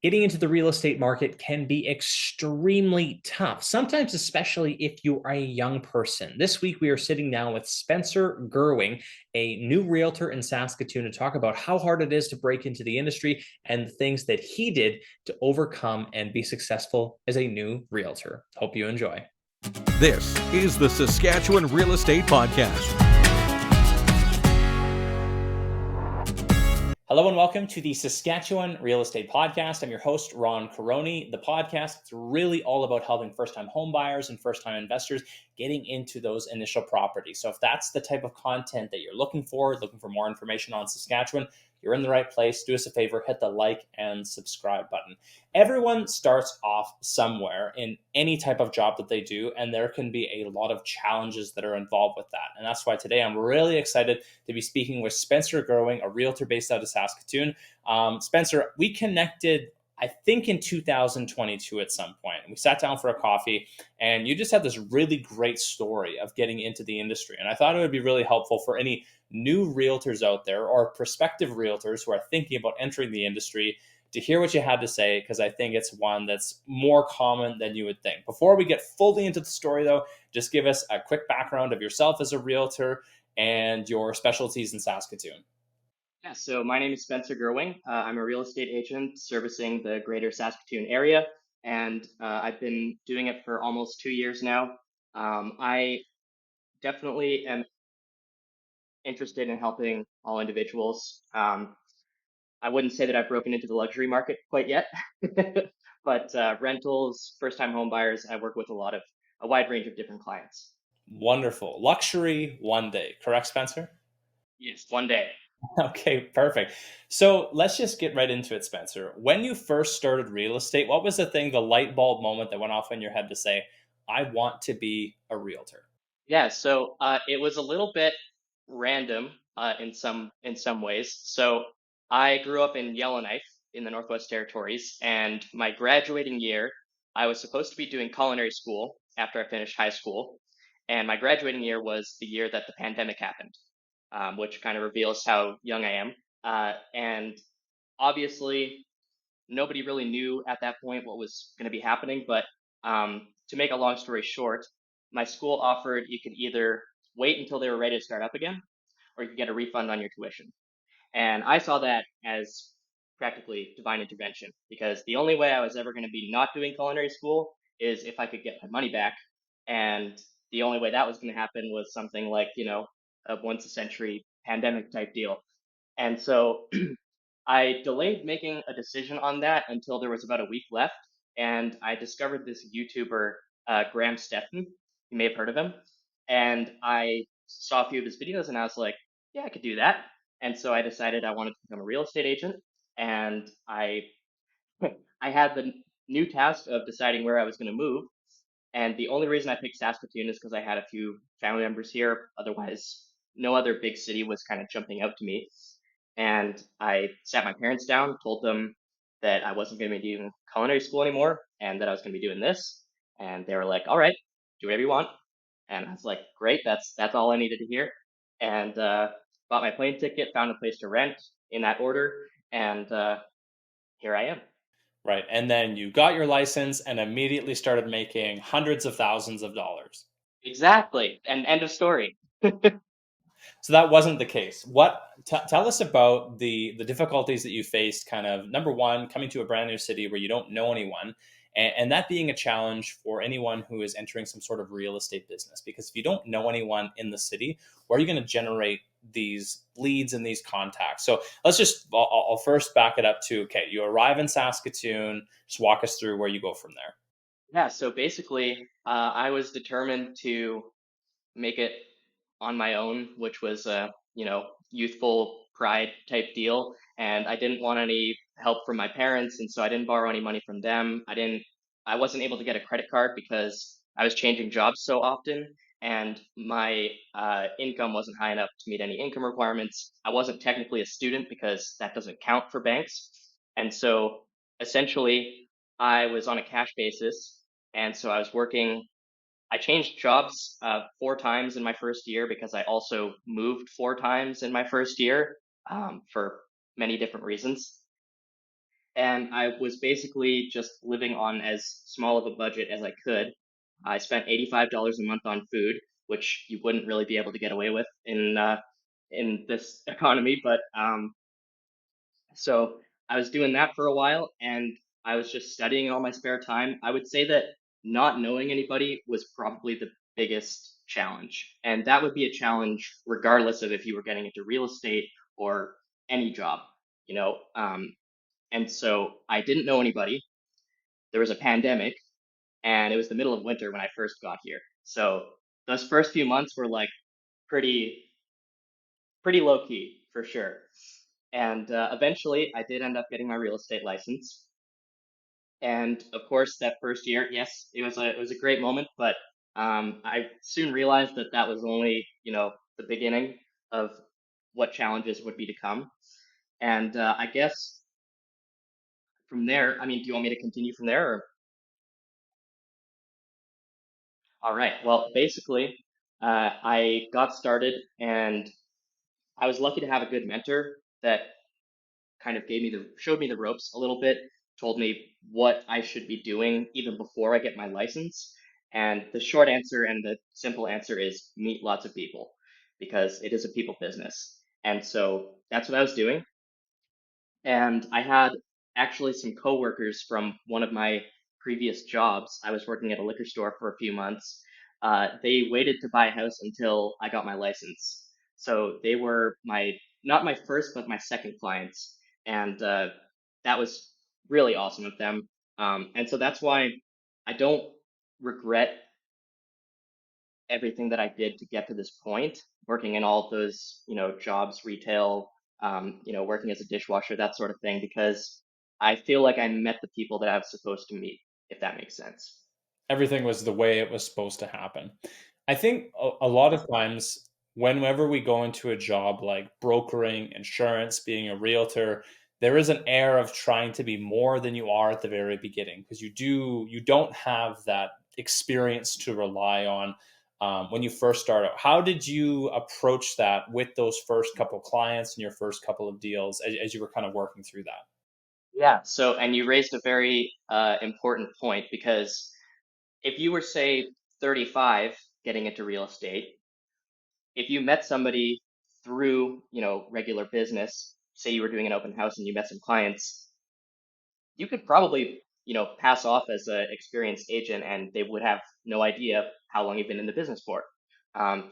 Getting into the real estate market can be extremely tough, sometimes, especially if you are a young person. This week, we are sitting down with Spencer Gerwing, a new realtor in Saskatoon, to talk about how hard it is to break into the industry and the things that he did to overcome and be successful as a new realtor. Hope you enjoy. This is the Saskatchewan Real Estate Podcast. Hello and welcome to the Saskatchewan Real Estate Podcast. I'm your host, Ron Caroni. The podcast is really all about helping first-time home buyers and first-time investors getting into those initial properties. So if that's the type of content that you're looking for more information on Saskatchewan, you're in the right place. Do us a favor, hit the like and subscribe button. Everyone starts off somewhere in any type of job that they do, and there can be a lot of challenges that are involved with that. And that's why today I'm really excited to be speaking with Spencer Gerwing, a realtor based out of Saskatoon. Spencer, we connected, I think, in 2022 at some point. We sat down for a coffee, and you just had this really great story of getting into the industry. And I thought it would be really helpful for any new realtors out there or prospective realtors who are thinking about entering the industry to hear what you had to say, because I think it's one that's more common than you would think. Before we get fully into the story, though, just give us a quick background of yourself as a realtor and your specialties in Saskatoon. Yeah, so my name is Spencer Gerwing. I'm a real estate agent servicing the greater Saskatoon area, and I've been doing it for almost 2 years now. I definitely am interested in helping all individuals. I wouldn't say that I've broken into the luxury market quite yet, but rentals, first-time home buyers, I work with a wide range of different clients. Wonderful. Luxury one day, correct, Spencer? Yes, one day. Okay, perfect. So let's just get right into it, Spencer. When you first started real estate, what was the light bulb moment that went off in your head to say, I want to be a realtor? Yeah, so it was a little bit random in some ways. So I grew up in Yellowknife in the Northwest Territories, and my graduating year, I was supposed to be doing culinary school after I finished high school, and my graduating year was the year that the pandemic happened, which kind of reveals how young I am. And obviously, nobody really knew at that point what was going to be happening. But to make a long story short, my school offered you could either wait until they were ready to start up again, or you could get a refund on your tuition. And I saw that as practically divine intervention, because the only way I was ever going to be not doing culinary school is if I could get my money back. And the only way that was going to happen was something like, a once a century pandemic type deal. And so I delayed making a decision on that until there was about a week left, and I discovered this YouTuber, Graham Stephan. You may have heard of him. And I saw a few of his videos, and I was like, yeah, I could do that. And so I decided I wanted to become a real estate agent, and I had the new task of deciding where I was going to move. And the only reason I picked Saskatoon is because I had a few family members here. Otherwise, no other big city was kind of jumping out to me. And I sat my parents down, told them that I wasn't going to be doing culinary school anymore and that I was going to be doing this. And they were like, all right, do whatever you want. And I was like, great, that's all I needed to hear. And bought my plane ticket, found a place to rent in that order, and here I am. Right. And then you got your license and immediately started making hundreds of thousands of dollars. Exactly. And end of story. So that wasn't the case. Tell us about the difficulties that you faced, kind of, number one, coming to a brand new city where you don't know anyone, and that being a challenge for anyone who is entering some sort of real estate business. Because if you don't know anyone in the city, where are you going to generate these leads and these contacts? So I'll first back it up to, okay, you arrive in Saskatoon. Just walk us through where you go from there. Yeah, so basically, I was determined to make it on my own, which was a, youthful pride type deal. And I didn't want any help from my parents, and so I didn't borrow any money from them. I wasn't able to get a credit card because I was changing jobs so often, and my income wasn't high enough to meet any income requirements. I wasn't technically a student because that doesn't count for banks. And so essentially, I was on a cash basis. And so I changed jobs 4 times in my first year because I also moved 4 times in my first year for many different reasons. And I was basically just living on as small of a budget as I could. I spent $85 a month on food, which you wouldn't really be able to get away with in this economy. But so I was doing that for a while, and I was just studying in all my spare time. I would say that not knowing anybody was probably the biggest challenge, and that would be a challenge regardless of if you were getting into real estate or any job, you know. And so I didn't know anybody. There was a pandemic, and it was the middle of winter when I first got here. So those first few months were like pretty pretty low key for sure. And eventually, I did end up getting my real estate license. And of course, that first year, yes, it was a great moment. But I soon realized that that was only the beginning of what challenges would be to come. And I guess from there, I mean, do you want me to continue from there? Or? All right. Well, basically, I got started, and I was lucky to have a good mentor that kind of showed me the ropes a little bit, told me what I should be doing even before I get my license. And the short answer and the simple answer is meet lots of people because it is a people business. And so that's what I was doing. And I had actually some coworkers from one of my previous jobs. I was working at a liquor store for a few months. They waited to buy a house until I got my license. So they were not my first, but my second clients. And that was really awesome of them. And so that's why I don't regret everything that I did to get to this point, working in all of those, jobs, retail, working as a dishwasher, that sort of thing, because I feel like I met the people that I was supposed to meet, if that makes sense. Everything was the way it was supposed to happen. I think a lot of times, whenever we go into a job like brokering, insurance, being a realtor, there is an air of trying to be more than you are at the very beginning because you don't have that experience to rely on when you first start out. How did you approach that with those first couple clients and your first couple of deals as you were kind of working through that? Yeah. So, and you raised a very important point because if you were, say, 35 getting into real estate, if you met somebody through, regular business, say you were doing an open house and you met some clients, you could probably, pass off as an experienced agent and they would have no idea how long you've been in the business for.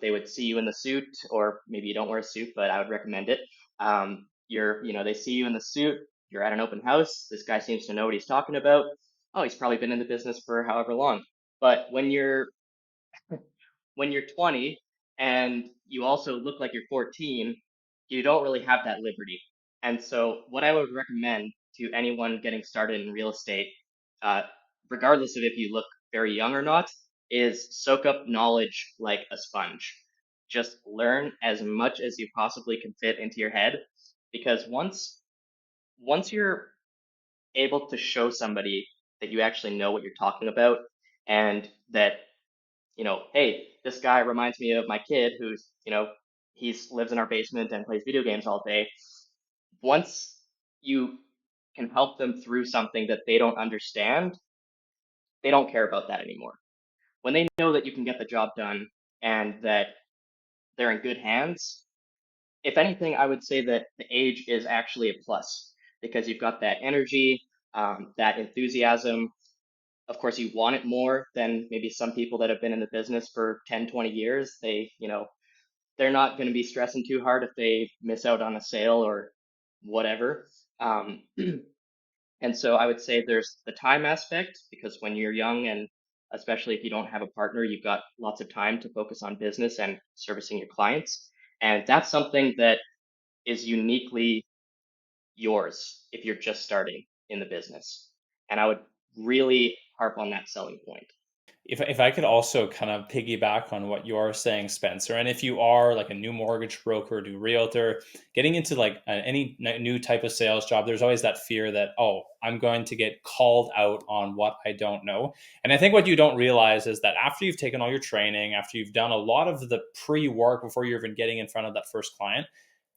They would see you in the suit, or maybe you don't wear a suit, but I would recommend it. They see you in the suit, you're at an open house, this guy seems to know what he's talking about. Oh, he's probably been in the business for however long. But when you're 20 and you also look like you're 14, you don't really have that liberty. And so, what I would recommend to anyone getting started in real estate, uh, regardless of if you look very young or not, is soak up knowledge like a sponge. Just learn as much as you possibly can fit into your head, because once you're able to show somebody that you actually know what you're talking about, and that hey, this guy reminds me of my kid who's, he's lives in our basement and plays video games all day. Once you can help them through something that they don't understand, they don't care about that anymore. When they know that you can get the job done and that they're in good hands, if anything, I would say that the age is actually a plus because you've got that energy, that enthusiasm. Of course, you want it more than maybe some people that have been in the business for 10, 20 years. They're not going to be stressing too hard if they miss out on a sale or whatever. Um, and so I would say there's the time aspect because when you're young and especially if you don't have a partner, you've got lots of time to focus on business and servicing your clients. And that's something that is uniquely yours if you're just starting in the business. And I would really harp on that selling point. If I could also kind of piggyback on what you're saying, Spencer, and if you are like a new mortgage broker, new realtor, getting into like any new type of sales job, there's always that fear that, oh, I'm going to get called out on what I don't know. And I think what you don't realize is that after you've taken all your training, after you've done a lot of the pre-work before you're even getting in front of that first client,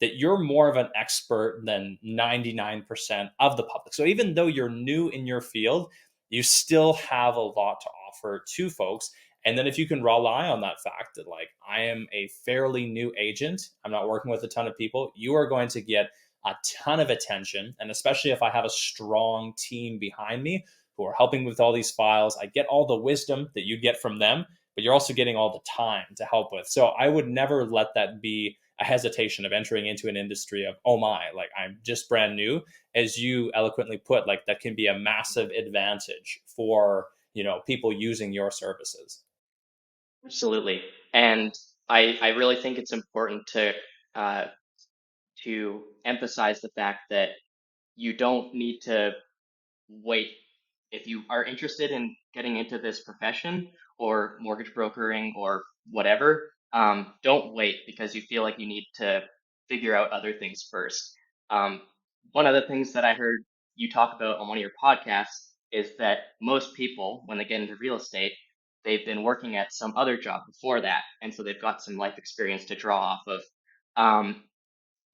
that you're more of an expert than 99% of the public. So even though you're new in your field, you still have a lot to offer to folks. And then if you can rely on that fact that, like, I am a fairly new agent, I'm not working with a ton of people, you are going to get a ton of attention. And especially if I have a strong team behind me who are helping with all these files, I get all the wisdom that you get from them, but you're also getting all the time to help with. So I would never let that be a hesitation of entering into an industry of, oh my, like, I'm just brand new. As you eloquently put, like, that can be a massive advantage for, people using your services. Absolutely. And I really think it's important uh, to emphasize the fact that you don't need to wait. If you are interested in getting into this profession or mortgage brokering or whatever, don't wait because you feel like you need to figure out other things first. Um, One of the things that I heard you talk about on one of your podcasts is that most people, when they get into real estate, they've been working at some other job before that, and so they've got some life experience to draw off of. Um,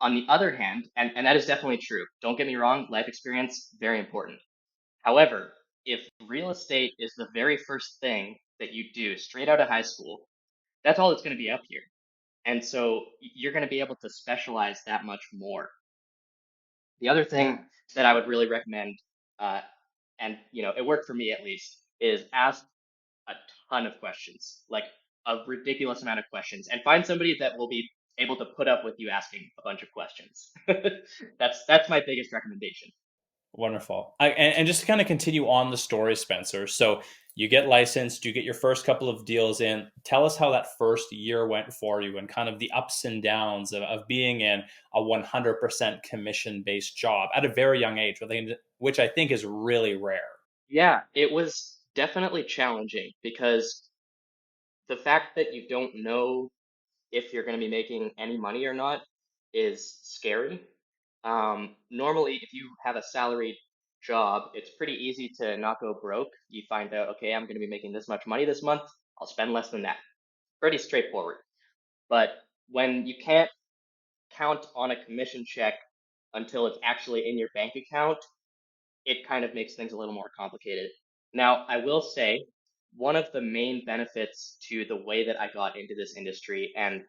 on the other hand, and that is definitely true. Don't get me wrong, life experience, very important. However, if real estate is the very first thing that you do straight out of high school, that's all that's going to be up here. And so you're going to be able to specialize that much more. The other thing that I would really recommend, uh, and it worked for me at least, is ask a ton of questions, like a ridiculous amount of questions, and find somebody that will be able to put up with you asking a bunch of questions. That's my biggest recommendation. Wonderful. And just to kind of continue on the story, Spencer. So you get licensed, you get your first couple of deals in. Tell us how that first year went for you and kind of the ups and downs of being in a 100% commission based job at a very young age, which I think is really rare. Yeah, it was definitely challenging because the fact that you don't know if you're going to be making any money or not is scary. Normally, if you have a salaried job, it's pretty easy to not go broke. You find out, okay, I'm going to be making this much money this month. I'll spend less than that. Pretty straightforward. But when you can't count on a commission check until it's actually in your bank account, it kind of makes things a little more complicated. Now, I will say one of the main benefits to the way that I got into this industry and,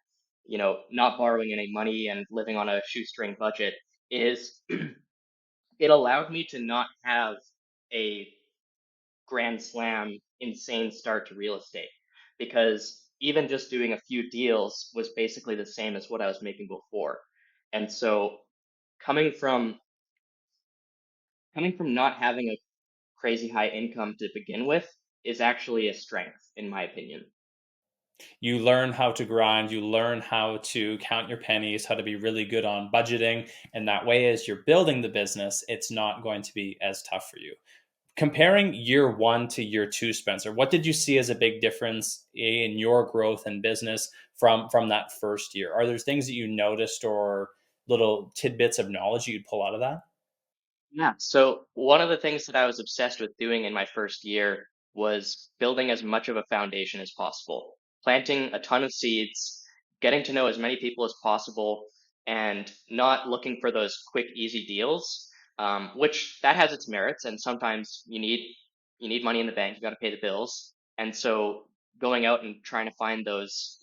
not borrowing any money and living on a shoestring budget is it allowed me to not have a grand slam insane start to real estate because even just doing a few deals was basically the same as what I was making before. And so coming from coming from not having a crazy high income to begin with is actually a strength, in my opinion. You learn how to grind, you learn how to count your pennies, how to be really good on budgeting. And that way, as you're building the business, it's not going to be as tough for you. Comparing year one to year two, Spencer, what did you see as a big difference in your growth and business from that first year? Are there things that you noticed or little tidbits of knowledge you'd pull out of that? Yeah. So one of the things that I was obsessed with doing in my first year was building as much of a foundation as possible, planting a ton of seeds, getting to know as many people as possible, and not looking for those quick, easy deals, which that has its merits. And sometimes you need money in the bank, you got to pay the bills. And so going out and trying to find those,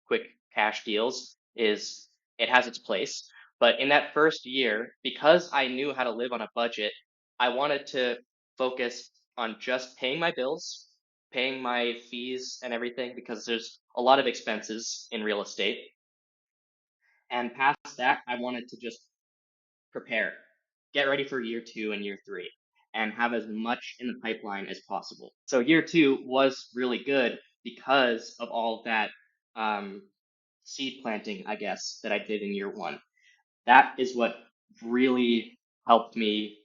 quick cash deals is it has its place. But in that first year, because I knew how to live on a budget, I wanted to focus on just paying my bills, paying my fees and everything, because there's a lot of expenses in real estate. And past that, I wanted to just prepare, get ready for year two and year three, and have as much in the pipeline as possible. So year two was really good because of all of that seed planting, I guess, that I did in year one. That is what really helped me.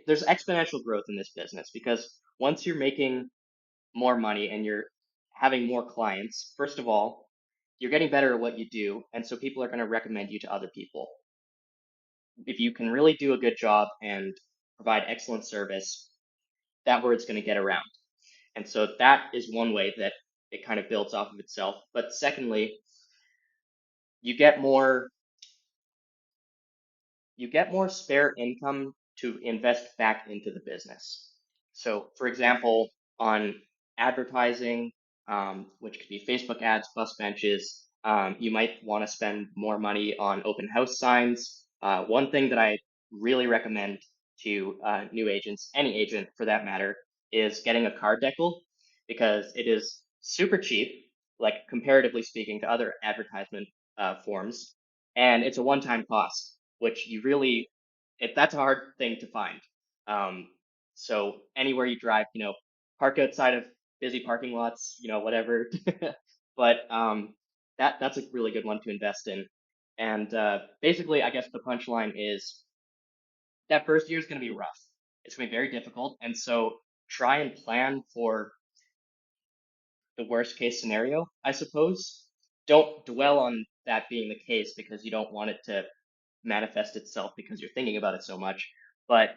There's exponential growth in this business because once you're making more money and you're having more clients, first of all, you're getting better at what you do, and so people are going to recommend you to other people. If you can really do a good job and provide excellent service, that word's going to get around. And so that is one way that it kind of builds off of itself. But secondly, you get more spare income to invest back into the business. So, for example, on advertising, which could be Facebook ads, bus benches, you might want to spend more money on open house signs. One thing that I really recommend to new agents, any agent for that matter, is getting a card decal because it is super cheap, like comparatively speaking to other advertisement forms, and it's a one-time cost, which you really, that's a hard thing to find. Um, so anywhere you drive, park outside of busy parking lots, whatever. But that's a really good one to invest in. And basically, I guess the punchline is that first year is going to be rough. It's going to be very difficult. And so try and plan for the worst case scenario, I suppose. Don't dwell on that being the case because you don't want it to manifest itself because you're thinking about it so much. But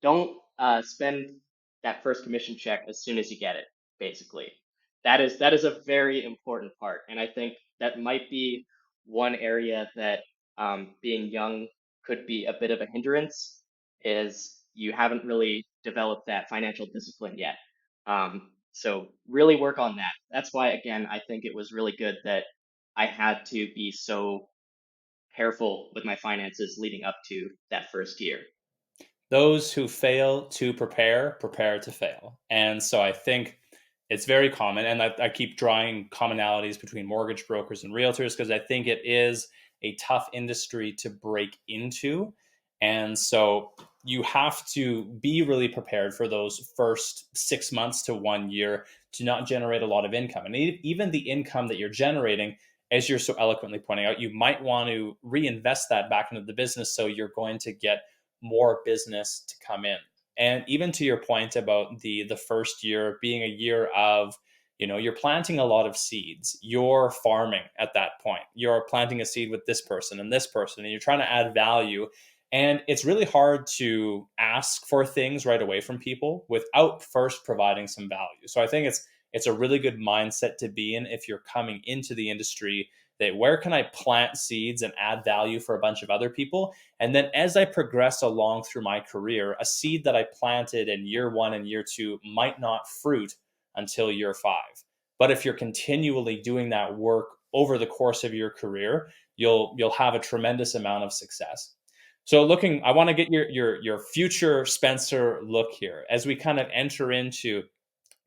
don't spend that first commission check as soon as you get it, basically. That is a very important part. And I think that might be one area that being young could be a bit of a hindrance, is you haven't really developed that financial discipline yet. So really work on that. That's why, again, I think it was really good that I had to be so careful with my finances leading up to that first year. Those who fail to prepare to fail. And so I think it's very common. And I keep drawing commonalities between mortgage brokers and realtors because I think it is a tough industry to break into. And so you have to be really prepared for those first 6 months to 1 year to not generate a lot of income. And even the income that you're generating, as you're so eloquently pointing out, you might want to reinvest that back into the business. So you're going to get more business to come in. And even to your point about the first year being a year of, you're planting a lot of seeds. You're farming at that point. You're planting a seed with this person and this person, and you're trying to add value. And it's really hard to ask for things right away from people without first providing some value. So I think it's a really good mindset to be in if you're coming into the industry, that where can I plant seeds and add value for a bunch of other people? And then as I progress along through my career, a seed that I planted in year 1 and year 2 might not fruit until year 5. But if you're continually doing that work over the course of your career, you'll have a tremendous amount of success. So I want to get your future Spencer look here as we kind of enter into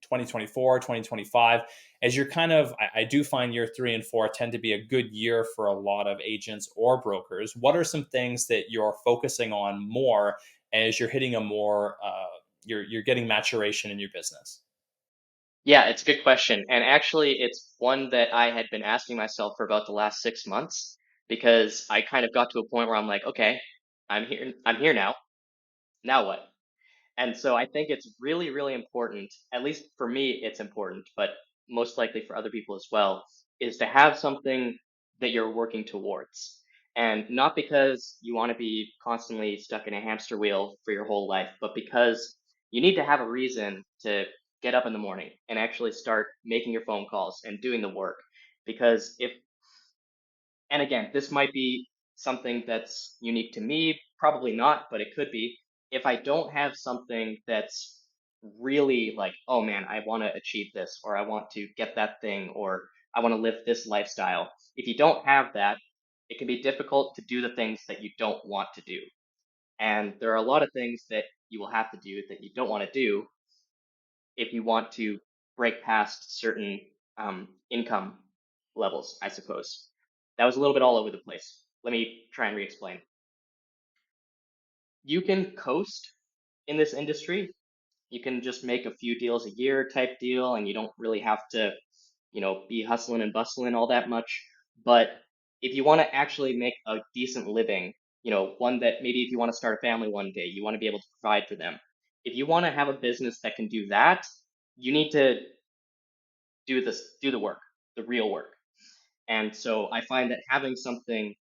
2024, 2025, as you're I do find year 3 and 4 tend to be a good year for a lot of agents or brokers. What are some things that you're focusing on more as you're hitting a more, you're getting maturation in your business? Yeah, it's a good question. And actually, it's one that I had been asking myself for about the last 6 months because I kind of got to a point where I'm like, okay, I'm here now. Now what? And so I think it's really, really important, at least for me, it's important, but most likely for other people as well, is to have something that you're working towards. And not because you want to be constantly stuck in a hamster wheel for your whole life, but because you need to have a reason to get up in the morning and actually start making your phone calls and doing the work. Because if and again, this might be something that's unique to me, probably not, but it could be. If I don't have something that's really like, oh man, I want to achieve this, or I want to get that thing, or I want to live this lifestyle. If you don't have that, it can be difficult to do the things that you don't want to do. And there are a lot of things that you will have to do that you don't want to do if you want to break past certain income levels, I suppose. That was a little bit all over the place. Let me try and re-explain. You can coast in this industry. You can just make a few deals a year type deal, and you don't really have to, be hustling and bustling all that much. But if you want to actually make a decent living, one that maybe if you want to start a family one day, you want to be able to provide for them. If you want to have a business that can do that, you need to do the work, the real work. And so I find that having something,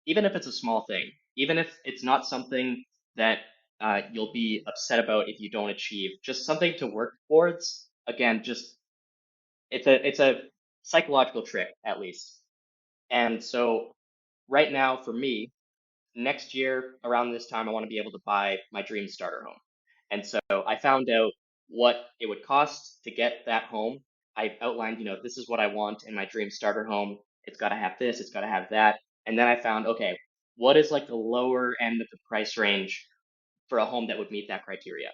even if it's a small thing, even if it's not something that you'll be upset about if you don't achieve, just something to work towards. Again, just it's a psychological trick at least. And so right now for me, next year around this time, I want to be able to buy my dream starter home. And so I found out what it would cost to get that home. I outlined, this is what I want in my dream starter home. It's got to have this, it's got to have that. And then I found, okay, what is like the lower end of the price range for a home that would meet that criteria?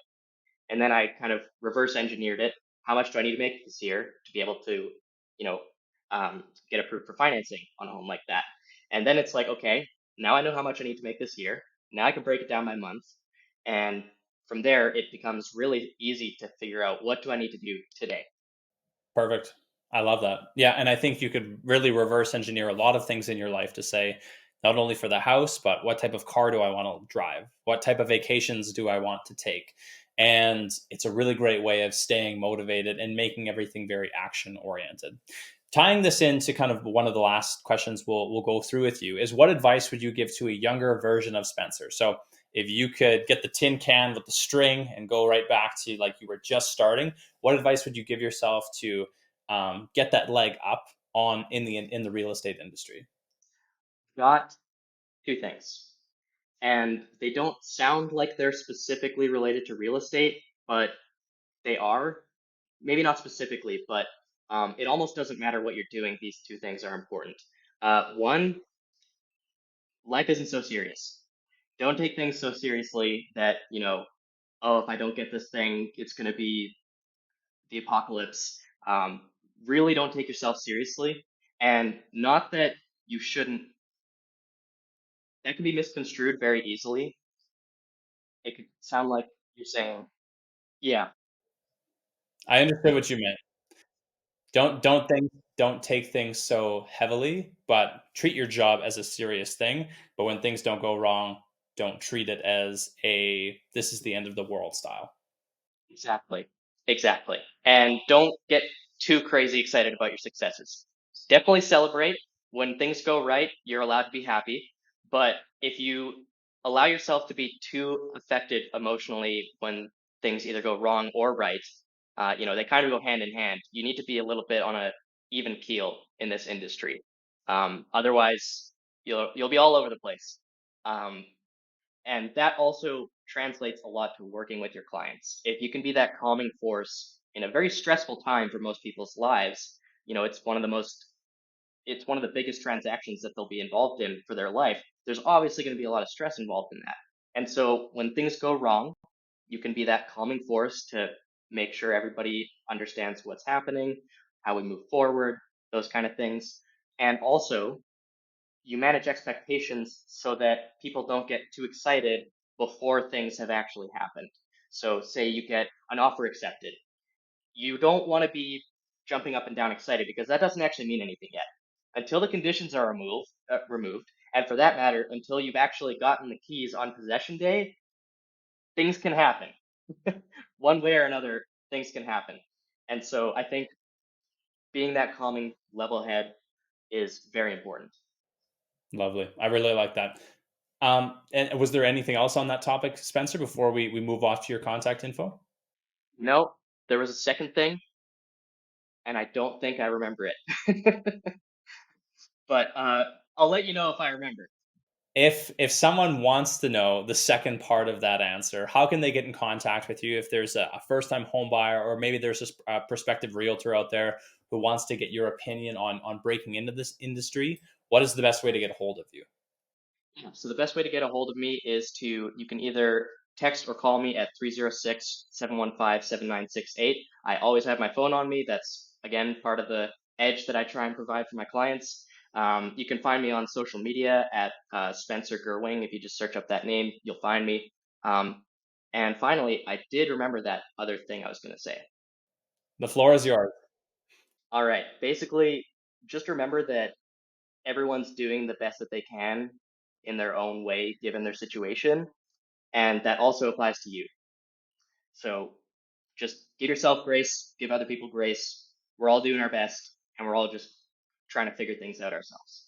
And then I kind of reverse engineered it. How much do I need to make this year to be able to, you know, get approved for financing on a home like that? And then it's like, okay, now I know how much I need to make this year. Now I can break it down by month, and from there it becomes really easy to figure out what do I need to do today. Perfect. I love that. Yeah. And I think you could really reverse engineer a lot of things in your life to say, not only for the house, but what type of car do I want to drive? What type of vacations do I want to take? And it's a really great way of staying motivated and making everything very action oriented. Tying this into kind of one of the last questions we'll go through with you is, what advice would you give to a younger version of Spencer? So if you could get the tin can with the string and go right back to like you were just starting, what advice would you give yourself to get that leg up on in the real estate industry? Got two things, and they don't sound like they're specifically related to real estate, but they are. Maybe not specifically, but it almost doesn't matter what you're doing. These two things are important. One, life isn't so serious. Don't take things so seriously that, oh, if I don't get this thing, it's going to be the apocalypse. Really don't take yourself seriously. And not that you shouldn't, that can be misconstrued very easily. It could sound like you're saying, yeah, I understood what you meant. Don't take things so heavily, but treat your job as a serious thing. But when things don't go wrong, don't treat it as a this is the end of the world style. exactly. Exactly. And don't get too crazy excited about your successes. Definitely celebrate. When things go right, you're allowed to be happy. But if you allow yourself to be too affected emotionally when things either go wrong or right, they kind of go hand in hand. You need to be a little bit on a even keel in this industry. Otherwise, you'll be all over the place. Um, and that also translates a lot to working with your clients. If you can be that calming force in a very stressful time for most people's lives, it's one of the biggest transactions that they'll be involved in for their life. There's obviously going to be a lot of stress involved in that. And so when things go wrong, you can be that calming force to make sure everybody understands what's happening, how we move forward, those kind of things. And also, you manage expectations so that people don't get too excited before things have actually happened. So, say you get an offer accepted, you don't want to be jumping up and down excited because that doesn't actually mean anything yet. Until the conditions are removed, and for that matter, until you've actually gotten the keys on possession day, things can happen. One way or another, things can happen. And so, I think being that calming level head is very important. Lovely. I really like that. And was there anything else on that topic, Spencer, before we move off to your contact info? No, there was a second thing, and I don't think I remember it. But I'll let you know if I remember. If someone wants to know the second part of that answer, how can they get in contact with you? If there's a first time home buyer, or maybe there's a prospective realtor out there who wants to get your opinion on breaking into this industry, what is the best way to get a hold of you? Yeah. So the best way to get a hold of me is you can either text or call me at 306-715-7968. I always have my phone on me. That's, again, part of the edge that I try and provide for my clients. You can find me on social media at Spencer Gerwing. If you just search up that name, you'll find me. And finally, I did remember that other thing I was going to say. The floor is yours. All right. Basically, just remember that everyone's doing the best that they can in their own way, given their situation. And that also applies to you. So just give yourself grace, give other people grace. We're all doing our best, and we're all just trying to figure things out ourselves.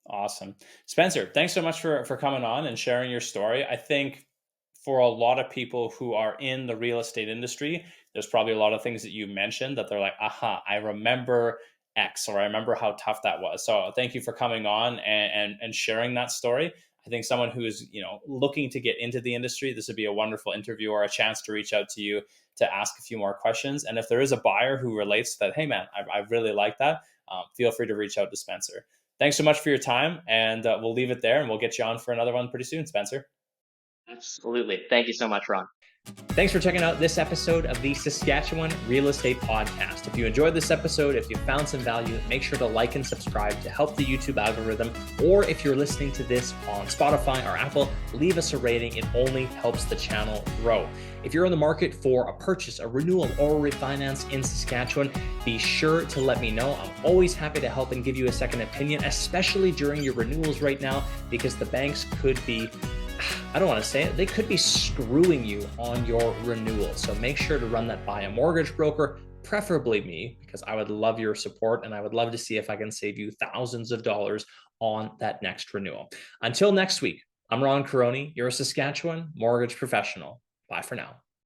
Awesome. Spencer, thanks so much for coming on and sharing your story. I think for a lot of people who are in the real estate industry, there's probably a lot of things that you mentioned that they're like, aha, I remember X, or I remember how tough that was. So thank you for coming on and sharing that story. I think someone who's, looking to get into the industry, this would be a wonderful interview or a chance to reach out to you to ask a few more questions. And if there is a buyer who relates to that, hey man, I really like that, feel free to reach out to Spencer. Thanks so much for your time, and we'll leave it there, and we'll get you on for another one pretty soon, Spencer. Absolutely. Thank you so much, Ron. Thanks for checking out this episode of the Saskatchewan Real Estate Podcast. If you enjoyed this episode, if you found some value, make sure to like and subscribe to help the YouTube algorithm. Or if you're listening to this on Spotify or Apple, leave us a rating. It only helps the channel grow. If you're in the market for a purchase, a renewal, or a refinance in Saskatchewan, be sure to let me know. I'm always happy to help and give you a second opinion, especially during your renewals right now, because the banks could be, I don't want to say it, they could be screwing you on your renewal. So make sure to run that by a mortgage broker, preferably me, because I would love your support and I would love to see if I can save you thousands of dollars on that next renewal. Until next week, I'm Ron Caroni, your Saskatchewan mortgage professional. Bye for now.